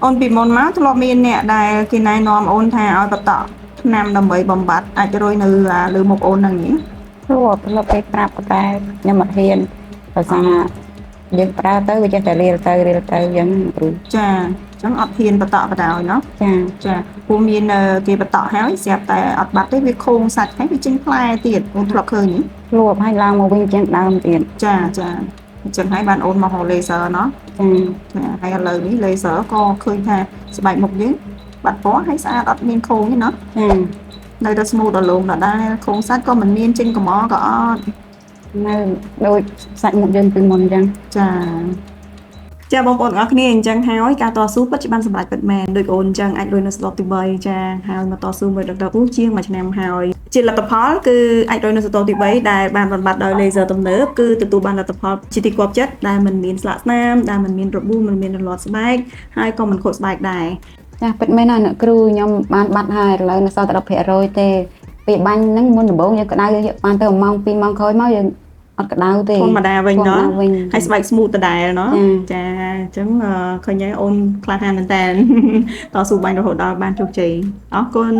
អូនពីមុនមកធ្លាប់មានអ្នកដែលគេណែនាំអូនថាឲ្យបន្តថ្នាំដើម្បីបំបត្តិអាចរុយនៅលើមុខអូនហ្នឹងនេះធ្លាប់គេប្រាប់តែខ្ញុំអត់ហ៊ានដោយសារយើងប្រើទៅវាចេះតែរៀលទៅយ៉ាងគ្រូចាអញ្ចឹងអត់ហ៊ានបន្តបណ្ដោយណោះចាព្រោះមានគេបន្តហើយស្រាប់តែអត់បាត់ទេវាខូងសាច់ហើយវាចេញផ្លែទៀតអូនធ្លាប់ឃើញទេធ្លាប់ហើយឡើងមកវិញចឹងដើមទៀតចាអញ្ចឹងហើយបានអូនមកហៅលេសឺណោះចាហើយឥឡូវនេះលេសឺក៏ឃើញថាស្បែកមុខយើងបាត់ពណ៌ហើយស្អាតអត់មានខូងទេណោះនៅតែស្មូតដល់លោងដដែលខូងសាច់ក៏មិនមានចេញកំអក៏អត់នៅដូចសាច់មុខយើងពីមុនអញ្ចឹងចាបងប្អូនទាំងអស់គ្នាអញ្ចឹងហើយការតស៊ូពិតជាបានសម្រេចពិតមែនដូចអូនអញ្ចឹងអាចរស់នៅស្រុកទី3ចាហើយមកតស៊ូមួយដងជាង1ឆ្នាំហើយជាលទ្ធផលគឺអាចរស់នៅស្រុកទី3ដែលបានបំបត្តិដោយ laser ទំនើបគឺទទួលបានលទ្ធផលជាទីគាប់ចិត្តដែលមិនមានស្លាកស្នាមដែលមិនមានរបួសមិនមានរលាត់ស្បែកហើយក៏មិនខូចស្បែកដែរចាពិតមែនណាអ្នកគ្រូខ្ញុំបានបាត់ហើយឥឡូវនៅសល់តែ 10% ទេពេលបាញ់ហ្នឹងមុនដំបូងយើងក្តៅយើងបានទៅ1ម៉ោង2ម៉ោងក្រោយមកយើងអត់ក្តៅទេធម្មតាវិញណោះហើយស្បែកស្មូតដដែលណោះចាអញ្ចឹងឃើញហើយអូនក្លាហានមែនតើតស៊ូបាញ់រហូតដល់បានជោគជ័យអរគុណ